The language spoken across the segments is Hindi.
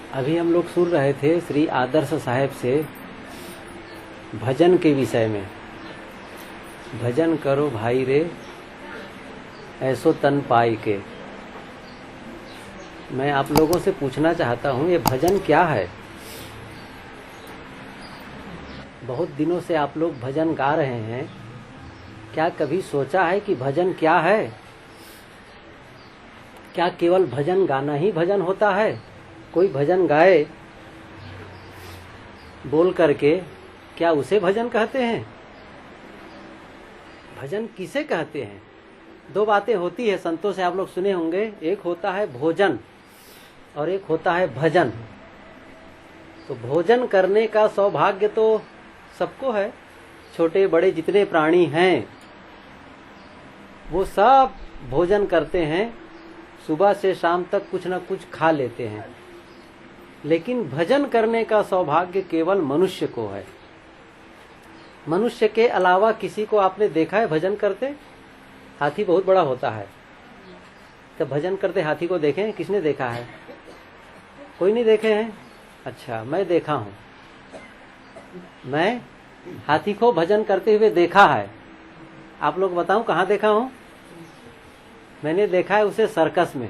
अभी हम लोग सुन रहे थे श्री आदर्श साहेब से भजन के विषय में। भजन करो भाई रे ऐसो तन पाई के। मैं आप लोगों से पूछना चाहता हूँ, ये भजन क्या है? बहुत दिनों से आप लोग भजन गा रहे हैं, क्या कभी सोचा है कि भजन क्या है? क्या केवल भजन गाना ही भजन होता है? कोई भजन गाए बोल करके, क्या उसे भजन कहते हैं? भजन किसे कहते हैं? दो बातें होती है, संतों से आप लोग सुने होंगे। एक होता है भोजन और एक होता है भजन। तो भोजन करने का सौभाग्य तो सबको है। छोटे बड़े जितने प्राणी हैं वो सब भोजन करते हैं, सुबह से शाम तक कुछ न कुछ खा लेते हैं। लेकिन भजन करने का सौभाग्य केवल मनुष्य को है। मनुष्य के अलावा किसी को आपने देखा है भजन करते? हाथी बहुत बड़ा होता है, तो भजन करते हाथी को देखे? किसने देखा है? कोई नहीं देखे हैं? अच्छा, मैं देखा हूँ। मैं हाथी को भजन करते हुए देखा है। आप लोग बताऊं कहाँ देखा हूँ? मैंने देखा है उसे सर्कस में।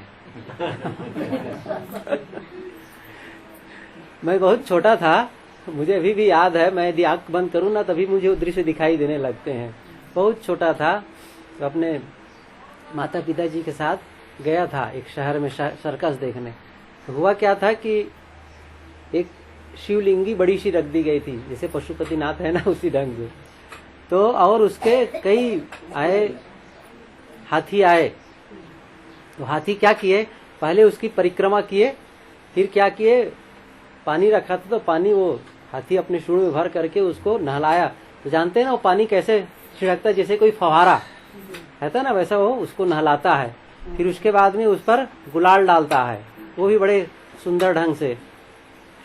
मैं बहुत छोटा था, मुझे अभी भी याद है। मैं यदि आंख बंद करूं ना तभी मुझे वो दृश्य दिखाई देने लगते हैं। बहुत छोटा था तो अपने माता पिताजी के साथ गया था एक शहर में सर्कस देखने। तो हुआ क्या था कि एक शिवलिंगी बड़ी सी रख दी गई थी, जैसे पशुपतिनाथ है ना उसी ढंग से। तो और उसके कई आए हाथी आए। तो हाथी क्या किए, पहले उसकी परिक्रमा किए, फिर क्या किए, पानी रखा था तो पानी वो हाथी अपने सूंड में भर करके उसको नहलाया। तो जानते हैं ना वो पानी कैसे छिड़कता है, जैसे कोई फव्वारा रहता ना वैसा वो उसको नहलाता है। फिर उसके बाद में उस पर गुलाल डालता है, वो भी बड़े सुंदर ढंग से।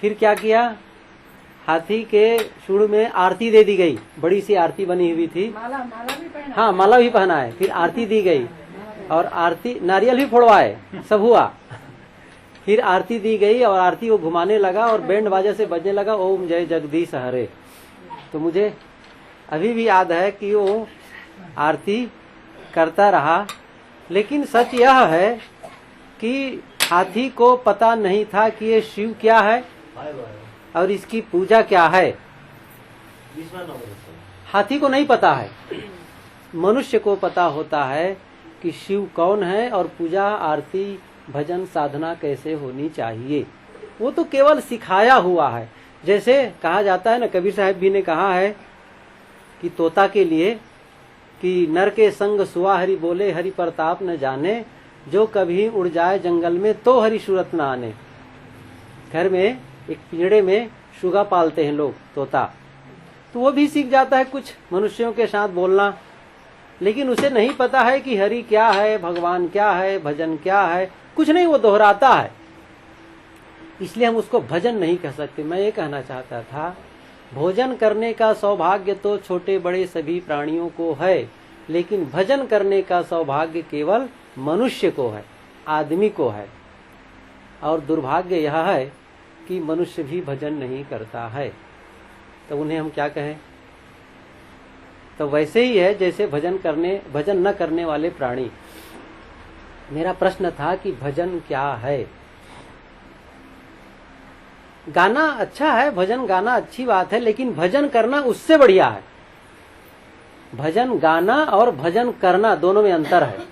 फिर क्या किया, हाथी के सूंड में आरती दे दी गई, बड़ी सी आरती बनी हुई थी। माला भी पहना। हाँ, माला भी पहना है। फिर आरती दी गई और आरती नारियल भी फोड़वाए, सब हुआ। फिर आरती दी गई और आरती वो घुमाने लगा और बैंड बाजा से बजने लगा, ओम जय जगदीश हरे। तो मुझे अभी भी याद है कि वो आरती करता रहा। लेकिन सच यह है कि हाथी को पता नहीं था कि ये शिव क्या है और इसकी पूजा क्या है। हाथी को नहीं पता है, मनुष्य को पता होता है कि शिव कौन है और पूजा आरती भजन साधना कैसे होनी चाहिए। वो तो केवल सिखाया हुआ है। जैसे कहा जाता है ना, कबीर साहब भी ने कहा है कि तोता के लिए कि नर के संग सुआ हरि बोले हरि प्रताप न जाने, जो कभी उड़ जाए जंगल में तो हरि सूरत न आने। घर में एक पिंजड़े में शुगा पालते हैं लोग, तोता, तो वो भी सीख जाता है कुछ मनुष्यों के साथ बोलना। लेकिन उसे नहीं पता है कि हरि क्या है, भगवान क्या है, भजन क्या है, कुछ नहीं, वो दोहराता है। इसलिए हम उसको भजन नहीं कह सकते। मैं ये कहना चाहता था, भोजन करने का सौभाग्य तो छोटे बड़े सभी प्राणियों को है, लेकिन भजन करने का सौभाग्य केवल मनुष्य को है, आदमी को है। और दुर्भाग्य यह है कि मनुष्य भी भजन नहीं करता है, तो उन्हें हम क्या कहें? तो वैसे ही है जैसे भजन न करने वाले प्राणी। मेरा प्रश्न था कि भजन क्या है? गाना अच्छा है, भजन गाना अच्छी बात है, लेकिन भजन करना उससे बढ़िया है। भजन गाना और भजन करना दोनों में अंतर है।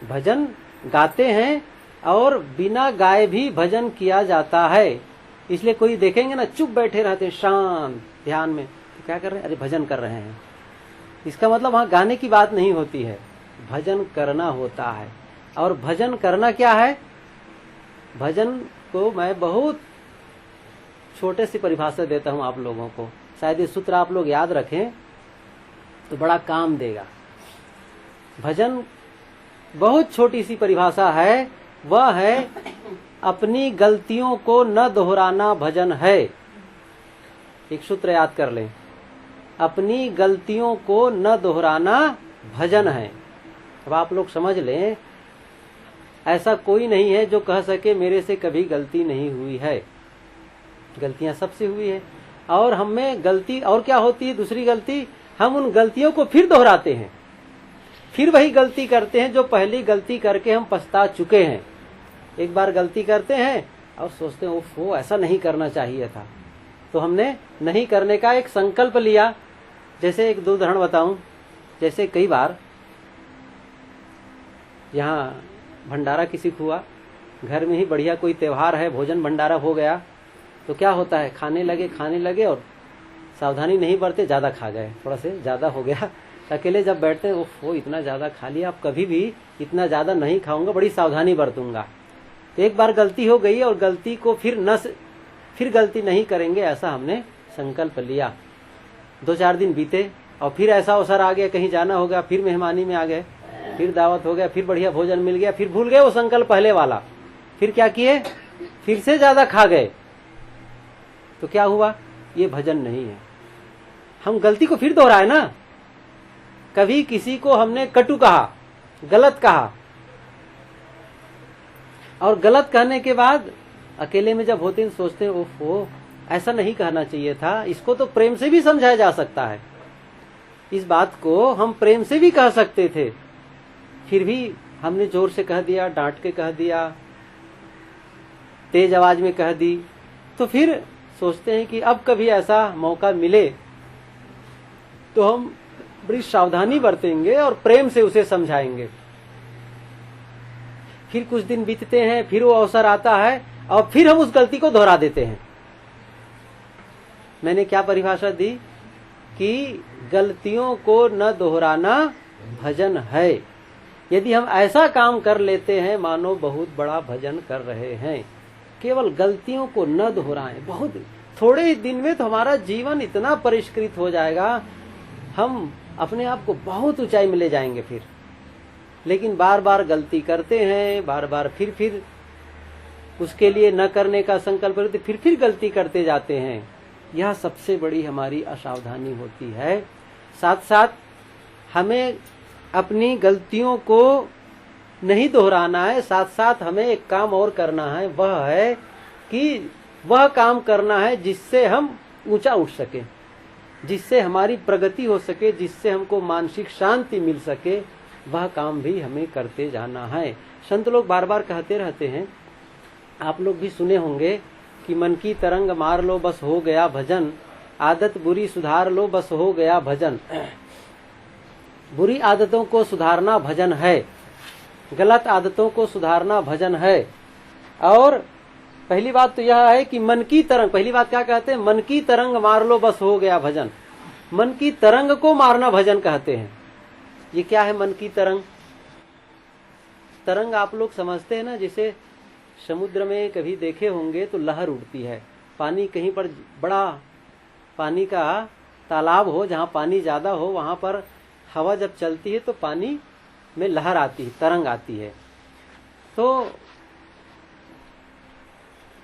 भजन गाते हैं और बिना गाए भी भजन किया जाता है। इसलिए कोई देखेंगे ना चुप बैठे रहते हैं शांत ध्यान में, तो क्या कर रहे हैं? अरे भजन कर रहे हैं। इसका मतलब वहां गाने की बात नहीं होती है, भजन करना होता है। और भजन करना क्या है? भजन को मैं बहुत छोटे सी परिभाषा देता हूं आप लोगों को, शायद ये सूत्र आप लोग याद रखें तो बड़ा काम देगा। भजन बहुत छोटी सी परिभाषा है, वह है अपनी गलतियों को न दोहराना भजन है। एक सूत्र याद कर लें, अपनी गलतियों को न दोहराना भजन है। अब आप लोग समझ लें, ऐसा कोई नहीं है जो कह सके मेरे से कभी गलती नहीं हुई है। गलतियां सबसे हुई है। और हमें गलती और क्या होती है, दूसरी गलती, हम उन गलतियों को फिर दोहराते हैं, फिर वही गलती करते हैं जो पहली गलती करके हम पछता चुके हैं। एक बार गलती करते हैं और सोचते हैं ओफो ऐसा नहीं करना चाहिए था, तो हमने नहीं करने का एक संकल्प लिया। जैसे एक दो उदाहरण बताऊं, जैसे कई बार यहाँ भंडारा किसी को हुआ, घर में ही बढ़िया कोई त्योहार है, भोजन भंडारा हो गया, तो क्या होता है, खाने लगे और सावधानी नहीं बरते, ज्यादा खा गए, थोड़ा से ज्यादा हो गया। अकेले जब बैठते हैं वो इतना ज्यादा खा लिया, अब कभी भी इतना ज्यादा नहीं खाऊंगा, बड़ी सावधानी बरतूंगा। तो एक बार गलती हो गई और गलती को फिर गलती नहीं करेंगे, ऐसा हमने संकल्प लिया। 2-4 दिन बीते और फिर ऐसा अवसर आ गया, कहीं जाना हो गया, फिर मेहमानी में आ गए, फिर दावत हो गया, फिर बढ़िया भोजन मिल गया, फिर भूल गए वो संकल्प पहले वाला, फिर क्या किए, फिर से ज्यादा खा गए। तो क्या हुआ, ये भजन नहीं है। हम गलती को फिर दोहराए ना। कभी किसी को हमने कटु कहा, गलत कहा, और गलत कहने के बाद अकेले में जब होते हैं सोचते हैं ओफो ऐसा नहीं कहना चाहिए था, इसको तो प्रेम से भी समझाया जा सकता है, इस बात को हम प्रेम से भी कह सकते थे, फिर भी हमने जोर से कह दिया, डांट के कह दिया, तेज आवाज में कह दी। तो फिर सोचते हैं कि अब कभी ऐसा मौका मिले तो हम बड़ी सावधानी बरतेंगे और प्रेम से उसे समझाएंगे। फिर कुछ दिन बीतते हैं, फिर वो अवसर आता है और फिर हम उस गलती को दोहरा देते हैं। मैंने क्या परिभाषा दी कि गलतियों को न दोहराना भजन है। यदि हम ऐसा काम कर लेते हैं मानो बहुत बड़ा भजन कर रहे हैं। केवल गलतियों को न दोहराएं। बहुत थोड़े ही दिन में तो हमारा जीवन इतना परिष्कृत हो जाएगा, हम अपने आप को बहुत ऊंचाई में ले जाएंगे फिर। लेकिन बार बार गलती करते हैं, बार बार फिर उसके लिए न करने का संकल्प करते, फिर गलती करते जाते हैं। यह सबसे बड़ी हमारी असावधानी होती है। साथ साथ हमें अपनी गलतियों को नहीं दोहराना है, साथ साथ हमें एक काम और करना है, वह है कि वह काम करना है जिससे हम ऊंचा उठ सके, जिससे हमारी प्रगति हो सके, जिससे हमको मानसिक शांति मिल सके, वह काम भी हमें करते जाना है। संत लोग बार बार कहते रहते हैं, आप लोग भी सुने होंगे कि मन की तरंग मार लो बस हो गया भजन, आदत बुरी सुधार लो बस हो गया भजन। बुरी आदतों को सुधारना भजन है, गलत आदतों को सुधारना भजन है। और पहली बात तो यह है कि मन की तरंग, पहली बात क्या कहते हैं, मन की तरंग मार लो बस हो गया भजन। मन की तरंग को मारना भजन कहते हैं। ये क्या है मन की तरंग? तरंग आप लोग समझते हैं ना, जैसे समुद्र में कभी देखे होंगे तो लहर उठती है, पानी कहीं पर बड़ा पानी का तालाब हो, जहाँ पानी ज्यादा हो, वहां पर हवा जब चलती है तो पानी में लहर आती है, तरंग आती है। तो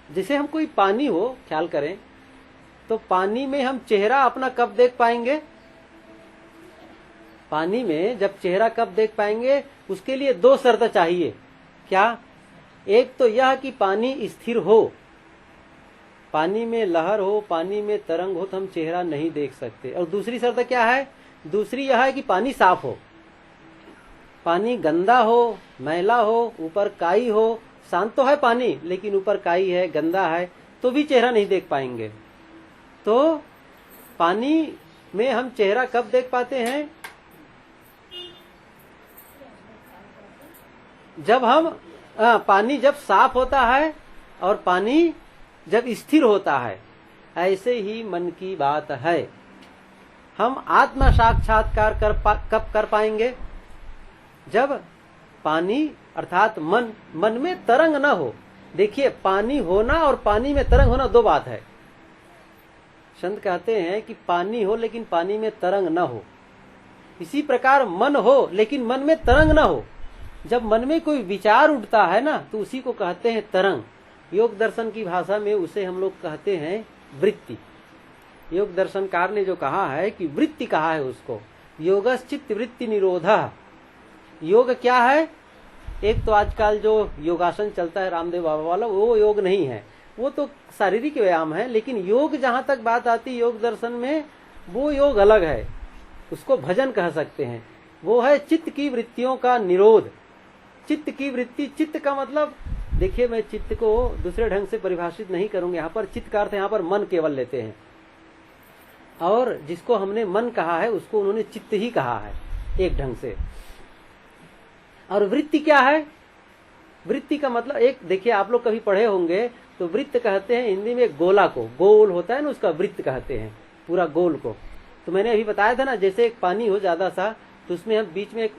जैसे हम कोई पानी हो ख्याल करें तो पानी में हम चेहरा अपना कब देख पाएंगे? पानी में जब चेहरा कब देख पाएंगे, उसके लिए 2 शर्त चाहिए। क्या? एक तो यह कि पानी स्थिर हो, पानी में लहर हो, पानी में तरंग हो तो हम चेहरा नहीं देख सकते। और दूसरी शर्त क्या है? दूसरी यह है कि पानी साफ हो। पानी गंदा हो, मैला हो, ऊपर काई हो, शांत तो है पानी लेकिन ऊपर काई है, गंदा है, तो भी चेहरा नहीं देख पाएंगे। तो पानी में हम चेहरा कब देख पाते हैं? जब हम पानी जब साफ होता है और पानी जब स्थिर होता है। ऐसे ही मन की बात है। हम आत्म साक्षात्कार कब कर पाएंगे? जब पानी अर्थात मन में तरंग न हो। देखिए, पानी होना और पानी में तरंग होना 2 बात है। संत कहते हैं कि पानी हो लेकिन पानी में तरंग न हो। इसी प्रकार मन हो लेकिन मन में तरंग न हो। जब मन में कोई विचार उठता है ना, तो उसी को कहते हैं तरंग। योग दर्शन की भाषा में उसे हम लोग कहते हैं वृत्ति। योग दर्शनकार ने जो कहा है कि वृत्ति कहा है उसको, योगश्चित्त वृत्ति निरोधः। योग क्या है? एक तो आजकल जो योगासन चलता है रामदेव बाबा वाला, वो योग नहीं है, वो तो शारीरिक व्यायाम है। लेकिन योग जहां तक बात आती योग दर्शन में, वो योग अलग है, उसको भजन कह सकते हैं। वो है चित्त की वृत्तियों का निरोध। चित्त की वृत्ति, चित्त का मतलब देखिए, मैं चित्त को दूसरे ढंग से परिभाषित नहीं करूंगा। यहाँ पर चित्त का अर्थ यहाँ पर मन केवल लेते हैं, और जिसको हमने मन कहा है उसको उन्होंने चित्त ही कहा है एक ढंग से। और वृत्ति क्या है? वृत्ति का मतलब एक, देखिए आप लोग कभी पढ़े होंगे तो वृत्त कहते हैं हिंदी में गोला को, गोल होता है ना, उसका वृत्त कहते हैं, पूरा गोल को। तो मैंने अभी बताया था ना, जैसे एक पानी हो ज्यादा सा, तो उसमें हम बीच में एक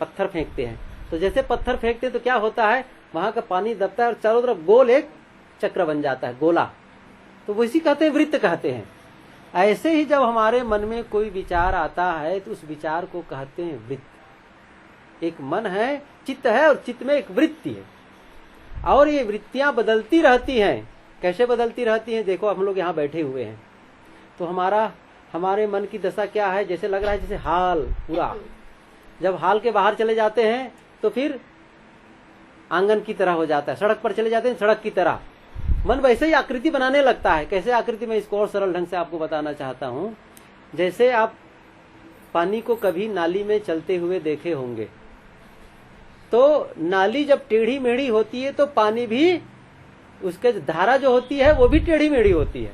पत्थर फेंकते हैं, तो जैसे पत्थर फेंकते हैं तो क्या होता है, वहां का पानी दबता है और चारों तरफ गोल एक चक्र बन जाता है, गोला। तो वैसी कहते हैं, वृत्त कहते हैं। ऐसे ही जब हमारे मन में कोई विचार आता है तो उस विचार को कहते हैं वृत्त। एक मन है, चित्त है, और चित्त में एक वृत्ति है, और ये वृत्तियां बदलती रहती हैं। कैसे बदलती रहती हैं? देखो, हम लोग यहाँ बैठे हुए हैं तो हमारे मन की दशा क्या है, जैसे लग रहा है जैसे हाल पूरा, जब हाल के बाहर चले जाते हैं तो फिर आंगन की तरह हो जाता है, सड़क पर चले जाते हैं सड़क की तरह, मन वैसे ही आकृति बनाने लगता है। कैसे आकृति? मैं इसको और सरल ढंग से आपको बताना चाहता हूँ। जैसे आप पानी को कभी नाली में चलते हुए देखे होंगे, तो नाली जब टेढ़ी मेढ़ी होती है तो पानी भी, उसके धारा जो होती है वो भी टेढ़ी मेढ़ी होती है।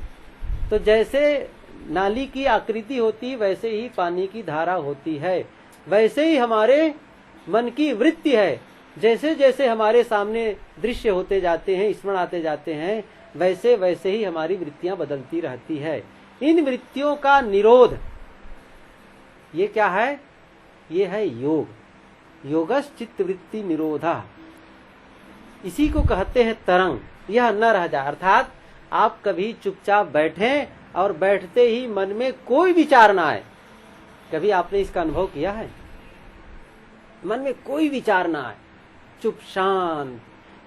तो जैसे नाली की आकृति होती है वैसे ही पानी की धारा होती है। वैसे ही हमारे मन की वृत्ति है। जैसे जैसे हमारे सामने दृश्य होते जाते हैं, स्मरण आते जाते हैं, वैसे वैसे ही हमारी वृत्तियां बदलती रहती है। इन वृत्तियों का निरोध, ये क्या है? ये है योग। योगश चित्त वृत्ति निरोधा, इसी को कहते हैं तरंग। यह न रह जाए, अर्थात आप कभी चुपचाप बैठें और बैठते ही मन में कोई विचार ना आए। कभी आपने इसका अनुभव किया है? मन में कोई विचार ना आए, चुप शांत,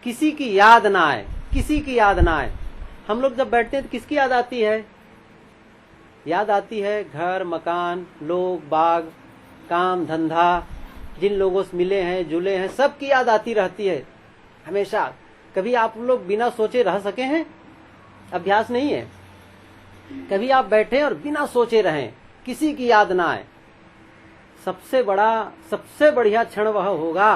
किसी की याद ना आए, किसी की याद ना आए। हम लोग जब बैठते हैं तो किसकी याद आती है? याद आती है घर मकान, लोग बाग, काम धंधा, जिन लोगों से मिले हैं जुले हैं, सबकी याद आती रहती है हमेशा। कभी आप लोग बिना सोचे रह सके हैं? अभ्यास नहीं है। कभी आप बैठे और बिना सोचे रहें, किसी की याद ना आए। सबसे बढ़िया क्षण वह होगा,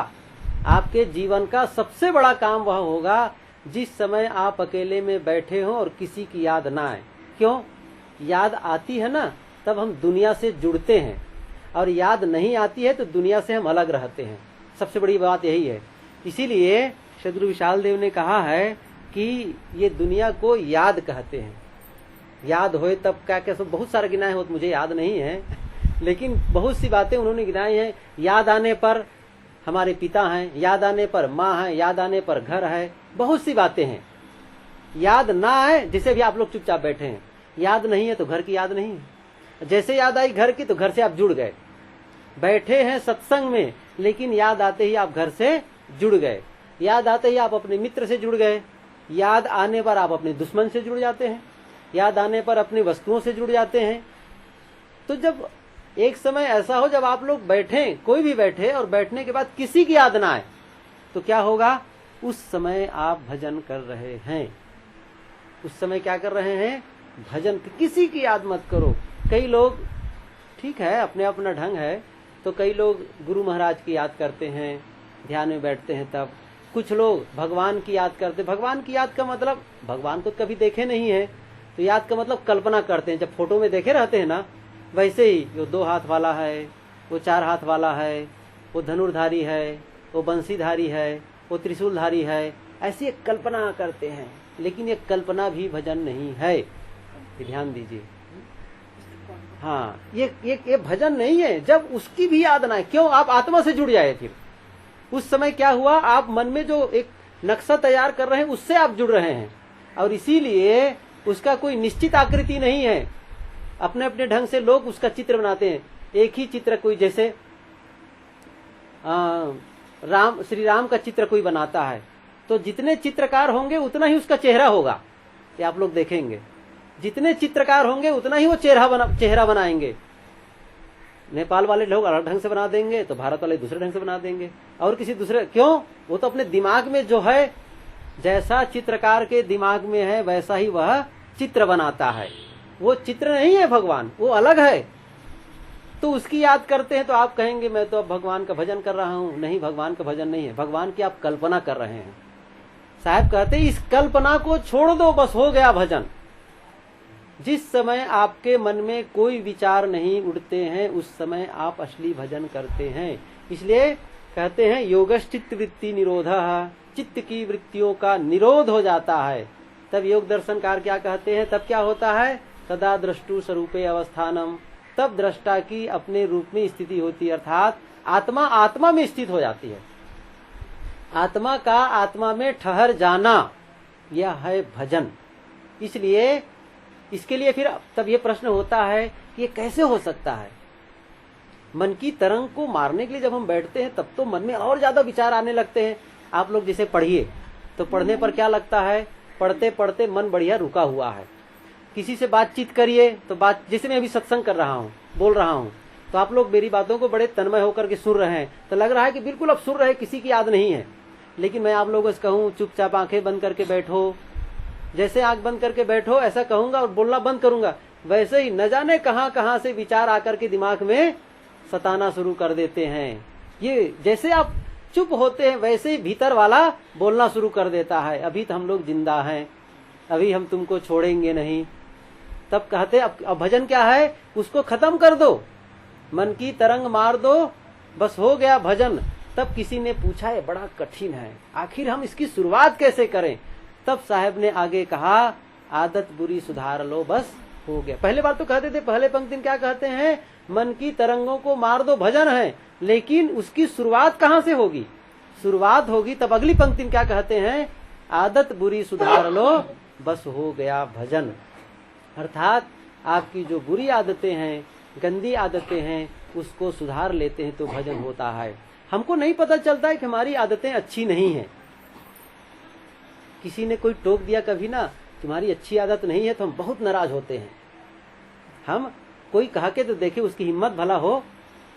आपके जीवन का सबसे बड़ा काम वह होगा जिस समय आप अकेले में बैठे हो और किसी की याद ना आए। क्यों? याद आती है ना, तब हम दुनिया से जुड़ते हैं, और याद नहीं आती है तो दुनिया से हम अलग रहते हैं। सबसे बड़ी बात यही है। इसीलिए सद्गुरु विशाल देव ने कहा है कि ये दुनिया को याद कहते हैं। याद होए तब क्या क्या सब बहुत सारे गिनाए हो, तो मुझे याद नहीं है, लेकिन बहुत सी बातें उन्होंने गिनाई हैं। याद आने पर हमारे पिता हैं, याद आने पर माँ है, याद आने पर घर है, बहुत सी बातें हैं। याद ना आए, जिसे भी आप लोग चुपचाप बैठे हैं, याद नहीं है तो घर की याद नहीं है। जैसे याद आई घर की तो घर से आप जुड़ गए। बैठे हैं सत्संग में, लेकिन याद आते ही आप घर से जुड़ गए। याद आते ही आप अपने मित्र से जुड़ गए। याद आने पर आप अपने दुश्मन से जुड़ जाते हैं। याद आने पर अपनी वस्तुओं से जुड़ जाते हैं। तो जब एक समय ऐसा हो जब आप लोग बैठे, कोई भी बैठे, और बैठने के बाद किसी की याद ना आए, तो क्या होगा? उस समय आप भजन कर रहे हैं। उस समय क्या कर रहे हैं? भजन। किसी की याद मत करो। कई लोग, ठीक है, अपने अपना ढंग है, तो कई लोग गुरु महाराज की याद करते हैं, ध्यान में बैठते हैं तब। कुछ लोग भगवान की याद करते। भगवान की याद का मतलब, भगवान को कभी देखे नहीं है, तो याद का मतलब कल्पना करते हैं। जब फोटो में देखे रहते हैं ना, वैसे ही वो 2 हाथ वाला है, वो 4 हाथ वाला है, वो धनुर्धारी है, वो बंसीधारी है, वो त्रिशूलधारी है, ऐसी एक कल्पना करते हैं। लेकिन ये कल्पना भी भजन नहीं है, ध्यान दीजिए। हाँ, ये भजन नहीं है जब उसकी भी याद ना आए। क्यों? आप आत्मा से जुड़ जाए। फिर उस समय क्या हुआ? आप मन में जो एक नक्शा तैयार कर रहे हैं उससे आप जुड़ रहे हैं, और इसीलिए उसका कोई निश्चित आकृति नहीं है। अपने अपने ढंग से लोग उसका चित्र बनाते हैं। एक ही चित्र, कोई जैसे श्री राम का चित्र कोई बनाता है, तो जितने चित्रकार होंगे उतना ही उसका चेहरा होगा। ये आप लोग देखेंगे, जितने चित्रकार होंगे उतना ही वो चेहरा बनाएंगे। नेपाल वाले लोग अलग ढंग से बना देंगे तो भारत वाले दूसरे ढंग से बना देंगे, और किसी दूसरे, क्यों? वो तो अपने दिमाग में जो है, जैसा चित्रकार के दिमाग में है वैसा ही वह चित्र बनाता है। वो चित्र नहीं है भगवान, वो अलग है। तो उसकी याद करते हैं तो आप कहेंगे मैं तो अब भगवान का भजन कर रहा हूं। नहीं, भगवान का भजन नहीं है, भगवान की आप कल्पना कर रहे हैं। साहब कहते हैं इस कल्पना को छोड़ दो, बस हो गया भजन। जिस समय आपके मन में कोई विचार नहीं उठते हैं उस समय आप असली भजन करते हैं। इसलिए कहते हैं योगश्चित्त वृत्ति निरोधः, चित्त की वृत्तियों का निरोध हो जाता है। तब योग दर्शनकार क्या कहते हैं, तब क्या होता है, तदा द्रष्टु स्वरूपे अवस्थानम, तब दृष्टा की अपने रूप में स्थिति होती है, अर्थात आत्मा आत्मा में स्थित हो जाती है। आत्मा का आत्मा में ठहर जाना, यह है भजन। इसलिए इसके लिए फिर तब ये प्रश्न होता है कि ये कैसे हो सकता है। मन की तरंग को मारने के लिए जब हम बैठते हैं तब तो मन में और ज्यादा विचार आने लगते हैं। आप लोग जिसे पढ़िए तो पढ़ने पर क्या लगता है, पढ़ते पढ़ते मन बढ़िया रुका हुआ है। किसी से बातचीत करिए तो बात, जैसे मैं अभी सत्संग कर रहा हूँ, बोल रहा हूँ, तो आप लोग मेरी बातों को बड़े तन्मय होकर के सुन रहे हैं, तो लग रहा है कि बिल्कुल अब सुन रहे, किसी की याद नहीं है। लेकिन मैं आप लोगों से कहूँ चुपचाप आंखें बंद करके बैठो, जैसे आंख बंद करके बैठो ऐसा कहूंगा और बोलना बंद करूंगा, वैसे ही न जाने कहां कहां से विचार आकर के दिमाग में सताना शुरू कर देते हैं। ये जैसे आप चुप होते हैं वैसे ही भीतर वाला बोलना शुरू कर देता है, अभी तो हम लोग जिंदा हैं, अभी हम तुमको छोड़ेंगे नहीं। तब कहते अब भजन क्या है, उसको खत्म कर दो, मन की तरंग मार दो, बस हो गया भजन। तब किसी ने पूछा है बड़ा कठिन है, आखिर हम इसकी शुरुआत कैसे करें? तब साहब ने आगे कहा आदत बुरी सुधार लो, बस हो गया। पहले बार तो कहते थे, पहले पंक्ति में क्या कहते हैं, मन की तरंगों को मार दो भजन है, लेकिन उसकी शुरुआत कहां से होगी? शुरुआत होगी तब अगली पंक्ति में क्या कहते हैं, आदत बुरी सुधार लो, बस हो गया भजन। अर्थात आपकी जो बुरी आदतें हैं, गंदी आदतें हैं, उसको सुधार लेते हैं तो भजन होता है। हमको नहीं पता चलता है कि हमारी आदतें अच्छी नहीं है। किसी ने कोई टोक दिया कभी ना, तुम्हारी अच्छी आदत नहीं है, तो हम बहुत नाराज होते हैं। हम कोई कहा के तो देखे, उसकी हिम्मत भला हो,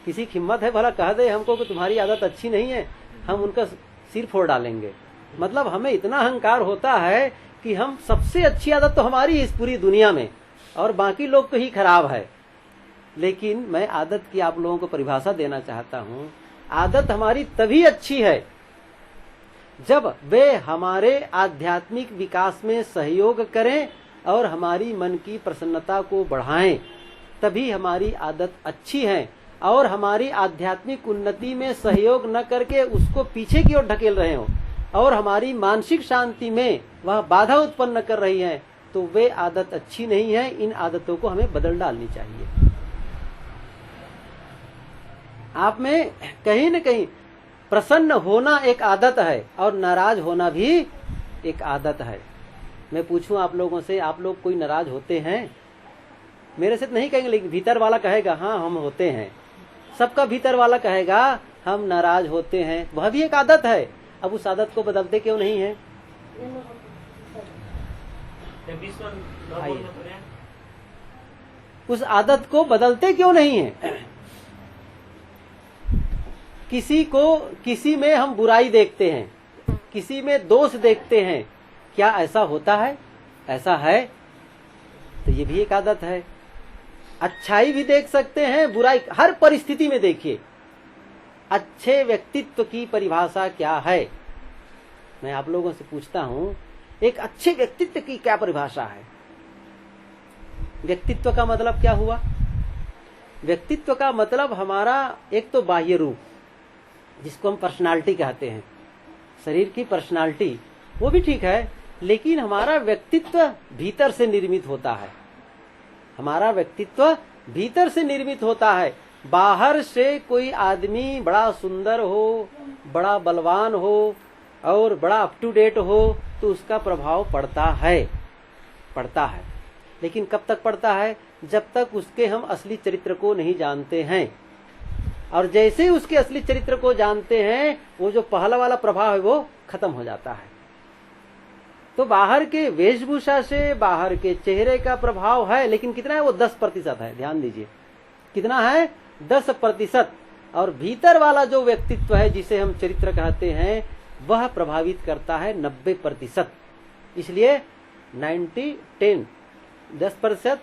किसी की हिम्मत है भला कह दे हमको कि तुम्हारी आदत अच्छी नहीं है, हम उनका सिर फोड़ डालेंगे। मतलब हमें इतना अहंकार होता है कि हम सबसे अच्छी आदत तो हमारी इस पूरी दुनिया में, और बाकी लोग तो ही खराब है। लेकिन मैं आदत की आप लोगों को परिभाषा देना चाहता हूँ। आदत हमारी तभी अच्छी है जब वे हमारे आध्यात्मिक विकास में सहयोग करें और हमारी मन की प्रसन्नता को बढ़ाएं, तभी हमारी आदत अच्छी है। और हमारी आध्यात्मिक उन्नति में सहयोग न करके उसको पीछे की ओर ढकेल रहे हो और हमारी मानसिक शांति में वह बाधा उत्पन्न कर रही है, तो वे आदत अच्छी नहीं है। इन आदतों को हमें बदल डालनी चाहिए। आप में कहीं न कहीं प्रसन्न होना एक आदत है और नाराज होना भी एक आदत है। मैं पूछूं आप लोगों से, आप लोग कोई नाराज होते हैं? मेरे से तो नहीं कहेंगे, लेकिन भीतर वाला कहेगा हाँ हम होते हैं। सबका भीतर वाला कहेगा हम नाराज होते हैं, वह भी एक आदत है। अब उस आदत को बदलते क्यों नहीं है? उस आदत को बदलते क्यों नहीं है? किसी में हम बुराई देखते हैं, किसी में दोष देखते हैं, क्या ऐसा होता है? ऐसा है तो ये भी एक आदत है। अच्छाई भी देख सकते हैं, बुराई हर परिस्थिति में देखिए। अच्छे व्यक्तित्व की परिभाषा क्या है? मैं आप लोगों से पूछता हूं, एक अच्छे व्यक्तित्व की क्या परिभाषा है? व्यक्तित्व का मतलब क्या हुआ? व्यक्तित्व का मतलब हमारा एक तो बाह्य रूप, जिसको हम पर्सनालिटी कहते हैं, शरीर की पर्सनालिटी, वो भी ठीक है, लेकिन हमारा व्यक्तित्व भीतर से निर्मित होता है। हमारा व्यक्तित्व भीतर से निर्मित होता है। बाहर से कोई आदमी बड़ा सुंदर हो, बड़ा बलवान हो और बड़ा अप टू डेट हो तो उसका प्रभाव पड़ता है। लेकिन कब तक पड़ता है? जब तक उसके हम असली चरित्र को नहीं जानते हैं। और जैसे ही उसके असली चरित्र को जानते हैं, वो जो पहला वाला प्रभाव है वो खत्म हो जाता है। तो बाहर के वेशभूषा से, बाहर के चेहरे का प्रभाव है, लेकिन कितना है? वो 10% है। ध्यान दीजिए, कितना है? 10%, और भीतर वाला जो व्यक्तित्व है जिसे हम चरित्र कहते हैं वह प्रभावित करता है 90%। इसलिए 90-10, 10%,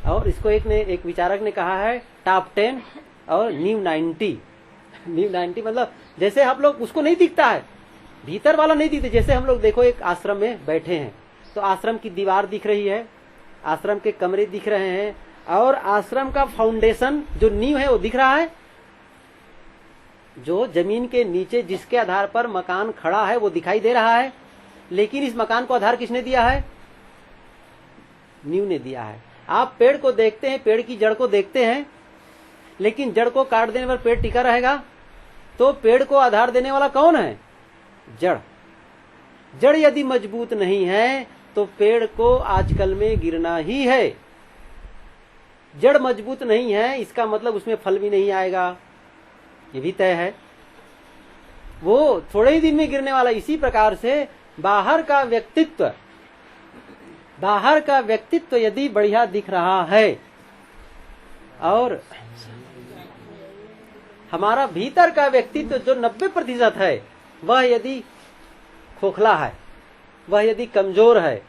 और इसको एक विचारक ने कहा है टॉप 10 और न्यू 90। न्यू 90 मतलब जैसे आप लोग उसको नहीं दिखता है, भीतर वाला नहीं दिखता। जैसे हम लोग देखो एक आश्रम में बैठे हैं तो आश्रम की दीवार दिख रही है, आश्रम के कमरे दिख रहे हैं, और आश्रम का फाउंडेशन जो नींव है वो दिख रहा है। जो जमीन के नीचे जिसके आधार पर मकान खड़ा है वो दिखाई दे रहा है, लेकिन इस मकान को आधार किसने दिया है? नींव ने दिया है। आप पेड़ को देखते हैं, पेड़ की जड़ को देखते हैं, लेकिन जड़ को काट देने पर पेड़ टिका रहेगा? तो पेड़ को आधार देने वाला कौन है? जड़। जड़ यदि मजबूत नहीं है तो पेड़ को आजकल में गिरना ही है। जड़ मजबूत नहीं है इसका मतलब उसमें फल भी नहीं आएगा, ये भी तय है, वो थोड़े ही दिन में गिरने वाला। इसी प्रकार से बाहर का व्यक्तित्व यदि बढ़िया दिख रहा है और हमारा भीतर का व्यक्तित्व जो 90% है वह यदि खोखला है, वह यदि कमजोर है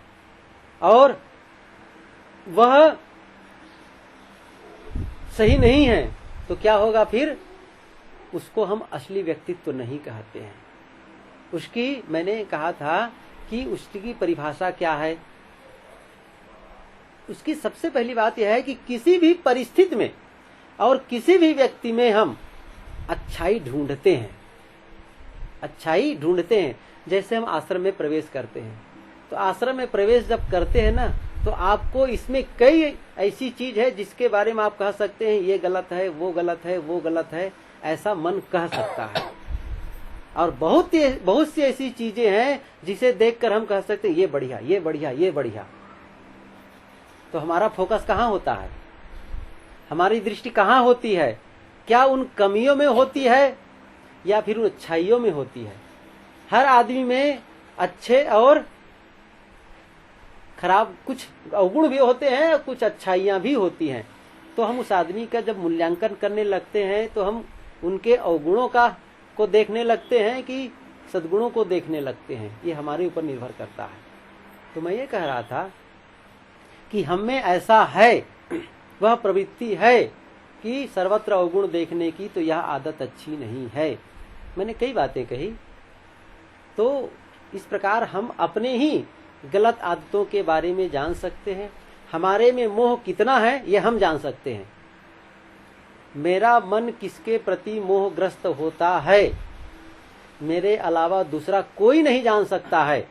और वह सही नहीं है, तो क्या होगा फिर? उसको हम असली व्यक्तित्व नहीं कहते हैं। उसकी मैंने कहा था कि उसकी परिभाषा क्या है। उसकी सबसे पहली बात यह है कि किसी भी परिस्थिति में और किसी भी व्यक्ति में हम अच्छाई ढूंढते हैं, अच्छाई ढूंढते हैं। जैसे हम आश्रम में प्रवेश करते हैं तो आश्रम में प्रवेश जब करते हैं ना तो आपको इसमें कई ऐसी चीज है जिसके बारे में आप कह सकते हैं ये गलत है, वो गलत है, वो गलत है, ऐसा मन कह सकता है। और बहुत सी ऐसी चीजें हैं जिसे देखकर हम कह सकते हैं ये बढ़िया, ये बढ़िया, ये बढ़िया। तो हमारा फोकस कहाँ होता है? हमारी दृष्टि कहाँ होती है? क्या उन कमियों में होती है या फिर उन अच्छाइयों में होती है? हर आदमी में अच्छे और खराब कुछ अवगुण भी होते हैं, कुछ अच्छाइयां भी होती हैं। तो हम उस आदमी का जब मूल्यांकन करने लगते हैं तो हम उनके अवगुणों को देखने लगते हैं कि सद्गुणों को देखने लगते हैं। ये हमारे ऊपर निर्भर करता है। तो मैं ये कह रहा था कि हम में ऐसा है, वह प्रवृत्ति है कि सर्वत्र अवगुण देखने की, तो यह आदत अच्छी नहीं है। मैंने कई बातें कही। तो इस प्रकार हम अपने ही गलत आदतों के बारे में जान सकते हैं। हमारे में मोह कितना है ये हम जान सकते हैं। मेरा मन किसके प्रति मोहग्रस्त होता है मेरे अलावा दूसरा कोई नहीं जान सकता है।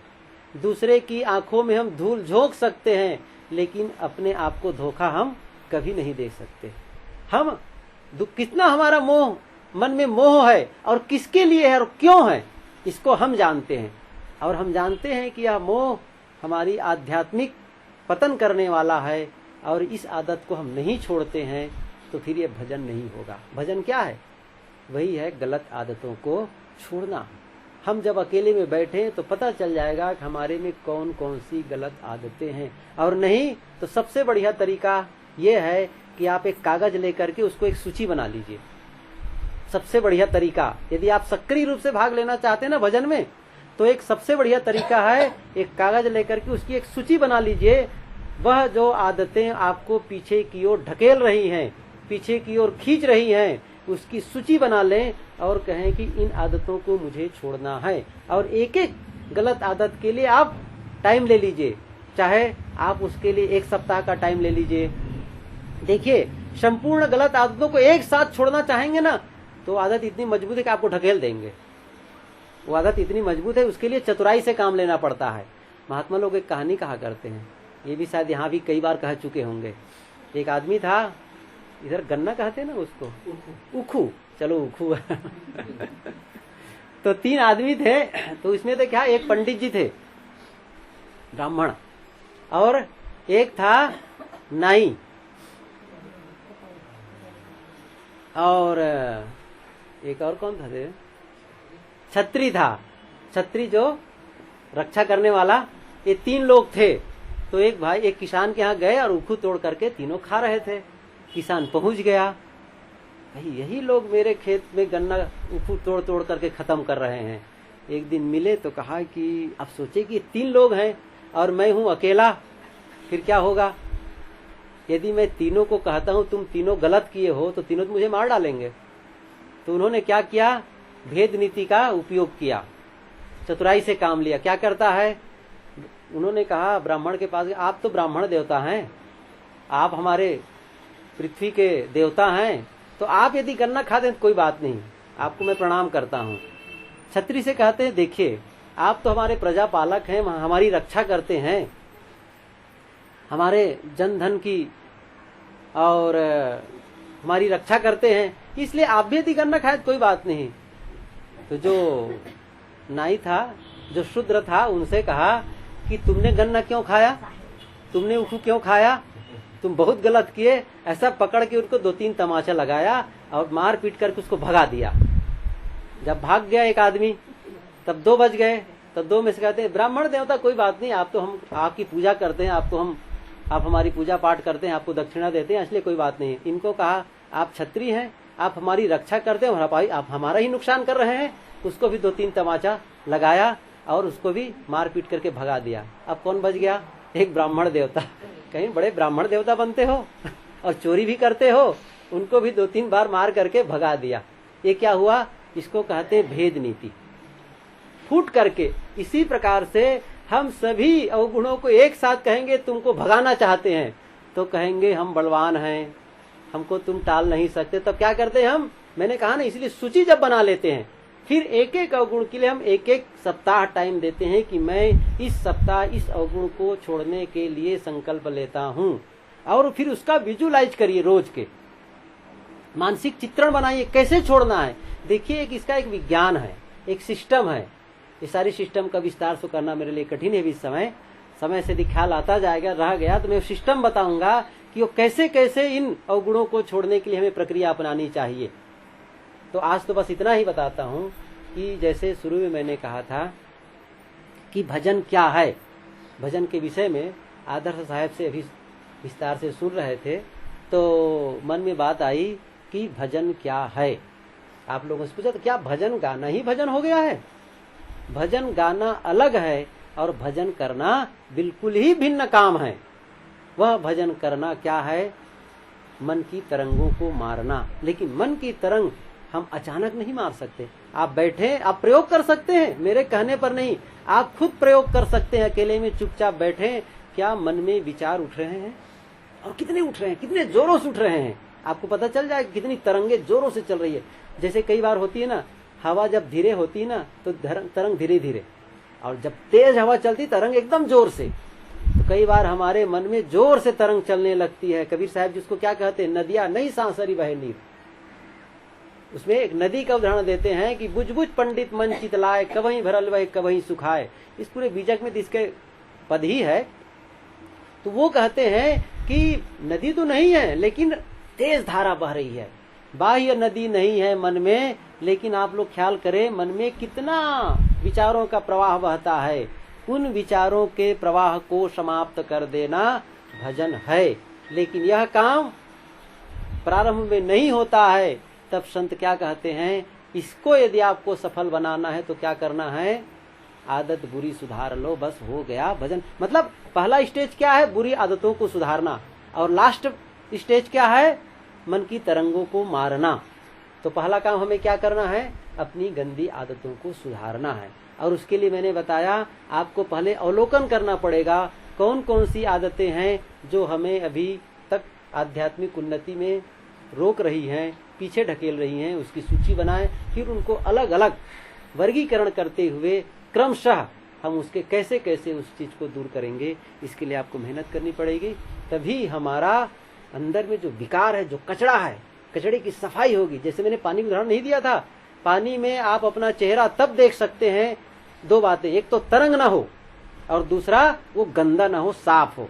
दूसरे की आंखों में हम धूल झोंक सकते हैं, लेकिन अपने आप को धोखा हम कभी नहीं दे सकते। हम कितना हमारा मोह, मन में मोह है और किसके लिए है और क्यों है, इसको हम जानते हैं। और हम जानते हैं कि यह मोह हमारी आध्यात्मिक पतन करने वाला है और इस आदत को हम नहीं छोड़ते हैं, तो फिर ये भजन नहीं होगा। भजन क्या है? वही है गलत आदतों को छोड़ना। हम जब अकेले में बैठे तो पता चल जाएगा कि हमारे में कौन कौन सी गलत आदतें हैं, और नहीं तो सबसे बढ़िया तरीका ये है कि आप एक कागज लेकर के उसको एक सूची बना लीजिए। सबसे बढ़िया तरीका, यदि आप सक्रिय रूप से भाग लेना चाहते हैं ना भजन में, तो एक सबसे बढ़िया तरीका है एक कागज लेकर के उसकी एक सूची बना लीजिए। वह जो आदतें आपको पीछे की ओर ढकेल रही हैं, पीछे की ओर खींच रही हैं, उसकी सूची बना लें और कहें कि इन आदतों को मुझे छोड़ना है। और एक एक गलत आदत के लिए आप टाइम ले लीजिए, चाहे आप उसके लिए 1 सप्ताह का टाइम ले लीजिए। देखिए, संपूर्ण गलत आदतों को एक साथ छोड़ना चाहेंगे ना, तो आदत इतनी मजबूत है कि आपको ढकेल देंगे। वो आदत इतनी मजबूत है, उसके लिए चतुराई से काम लेना पड़ता है। महात्मा लोग एक कहानी कहा करते हैं, ये भी शायद यहाँ भी कई बार कह चुके होंगे। एक आदमी था, इधर गन्ना कहते हैं ना उसको, उखू, चलो उखू तो 3 आदमी थे। तो इसमें तो क्या, एक पंडित जी थे ब्राह्मण, और एक था नाई, और एक और कौन था, छत्री था, छत्री जो रक्षा करने वाला। ये 3 लोग थे। तो एक भाई एक किसान के यहाँ गए और उखू तोड़ करके तीनों खा रहे थे। किसान पहुंच गया यही लोग मेरे खेत में गन्ना तोड़ तोड़ करके खत्म कर रहे हैं। एक दिन मिले तो कहा कि अब सोचे कि 3 लोग हैं और मैं हूं अकेला, फिर क्या होगा? यदि मैं तीनों को कहता हूं तुम तीनों गलत किए हो तो तीनों तो मुझे मार डालेंगे। तो उन्होंने क्या किया? भेद नीति का उपयोग किया, चतुराई से काम लिया। क्या करता है? उन्होंने कहा ब्राह्मण के पास, आप तो ब्राह्मण देवता हैं, आप हमारे पृथ्वी के देवता हैं, तो आप यदि गन्ना खा दें तो कोई बात नहीं, आपको मैं प्रणाम करता हूं। छत्री से कहते हैं देखिए आप तो हमारे प्रजापालक हैं, हमारी रक्षा करते हैं, हमारे जन धन की और हमारी रक्षा करते हैं, इसलिए आप भी यदि गन्ना खाए तो कोई बात नहीं। तो जो नाई था, जो शूद्र था, उनसे कहा कि तुमने गन्ना क्यों खाया, तुमने उखू क्यों खाया, तुम बहुत गलत किए। ऐसा पकड़ के उनको 2-3 तमाचा लगाया और मार पीट करके उसको भगा दिया। जब भाग गया एक आदमी, तब 2 बज गए। तब 2 में से कहते हैं ब्राह्मण देवता कोई बात नहीं, आप तो हम आपकी पूजा करते हैं, आप हमारी पूजा पाठ करते हैं, आपको दक्षिणा देते हैं, इसलिए कोई बात नहीं। इनको कहा आप क्षत्रिय हैं, आप हमारी रक्षा करते हैं और आप हमारा ही नुकसान कर रहे हैं। उसको भी 2-3 तमाचा लगाया और उसको भी मार पीट करके भगा दिया। अब कौन बच गया? एक ब्राह्मण देवता। कहीं बड़े ब्राह्मण देवता बनते हो और चोरी भी करते हो, उनको भी 2-3 बार मार करके भगा दिया। ये क्या हुआ? इसको कहते हैं भेद नीति। फूट करके इसी प्रकार से हम सभी अवगुणों को एक साथ कहेंगे तुमको भगाना चाहते हैं तो कहेंगे हम बलवान हैं, हमको तुम टाल नहीं सकते। तब क्या करते हैं हम? मैंने कहा ना, इसलिए सूची जब बना लेते हैं फिर एक एक अवगुण के लिए हम एक सप्ताह टाइम देते हैं कि मैं इस सप्ताह इस अवगुण को छोड़ने के लिए संकल्प लेता हूँ। और फिर उसका विजुलाइज करिए, रोज के मानसिक चित्रण बनाइए कैसे छोड़ना है। देखिए इसका एक विज्ञान है, एक सिस्टम है। ये सारी सिस्टम का विस्तार से करना मेरे लिए कठिन है, भी समय से यदि ख्याल आता जाएगा, रह गया तो मैं सिस्टम बताऊंगा कि वो कैसे कैसे इन अवगुणों को छोड़ने के लिए हमें प्रक्रिया अपनानी चाहिए। तो आज तो बस इतना ही बताता हूँ कि जैसे शुरू में मैंने कहा था कि भजन क्या है, भजन के विषय में आदर्श साहब से अभी विस्तार से सुन रहे थे तो मन में बात आई कि भजन क्या है। आप लोगों से पूछा तो क्या भजन गाना ही भजन हो गया है? भजन गाना अलग है और भजन करना बिल्कुल ही भिन्न काम है। वह भजन करना क्या है? मन की तरंगों को मारना। लेकिन मन की तरंग हम अचानक नहीं मार सकते। आप बैठे, आप प्रयोग कर सकते हैं, मेरे कहने पर नहीं, आप खुद प्रयोग कर सकते हैं। अकेले में चुपचाप बैठे, क्या मन में विचार उठ रहे हैं और कितने उठ रहे हैं, कितने जोरों से उठ रहे हैं, आपको पता चल जाएगा कितनी तरंगे जोरों से चल रही है। जैसे कई बार होती है ना, हवा जब धीरे होती है ना तो तरंग धीरे धीरे, और जब तेज हवा चलती तरंग एकदम जोर से। तो कई बार हमारे मन में जोर से तरंग चलने लगती है। कबीर साहब जिसको क्या कहते हैं, नदिया नहीं सांसरी बहे नीर। उसमें एक नदी का उदाहरण देते हैं कि बुझ बुझ पंडित मन चितलाए, कबहीं भरल वह कबहीं सुखाए। इस पूरे बीजक में इसके पद ही है। तो वो कहते हैं कि नदी तो नहीं है लेकिन तेज धारा बह रही है। बाह्य नदी नहीं है मन में, लेकिन आप लोग ख्याल करें मन में कितना विचारों का प्रवाह बहता है। उन विचारों के प्रवाह को समाप्त कर देना भजन है। लेकिन यह काम प्रारंभ में नहीं होता है। तब संत क्या कहते हैं, इसको यदि आपको सफल बनाना है तो क्या करना है? आदत बुरी सुधार लो, बस हो गया भजन। मतलब पहला स्टेज क्या है? बुरी आदतों को सुधारना। और लास्ट स्टेज क्या है? मन की तरंगों को मारना। तो पहला काम हमें क्या करना है? अपनी गंदी आदतों को सुधारना है। और उसके लिए मैंने बताया आपको पहले अवलोकन करना पड़ेगा कौन कौन सी आदतें हैं जो हमें अभी तक आध्यात्मिक उन्नति में रोक रही हैं, पीछे ढकेल रही हैं। उसकी सूची बनाएं, फिर उनको अलग अलग वर्गीकरण करते हुए क्रमशः हम उसके कैसे कैसे उस चीज को दूर करेंगे। इसके लिए आपको मेहनत करनी पड़ेगी। तभी हमारा अंदर में जो विकार है, जो कचरा है, कचड़े की सफाई होगी। जैसे मैंने पानी का उदाहरण नहीं दिया था, पानी में आप अपना चेहरा तब देख सकते हैं, 2 बातें, एक तो तरंग ना हो और दूसरा वो गंदा ना हो, साफ हो।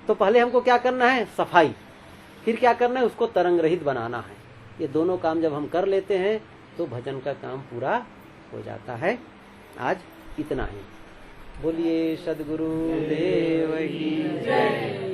तो पहले हमको क्या करना है? सफाई। फिर क्या करना है? उसको तरंग रहित बनाना है। ये दोनों काम जब हम कर लेते हैं तो भजन का काम पूरा हो जाता है। आज इतना ही। बोलिए सद्गुरु देव की जय।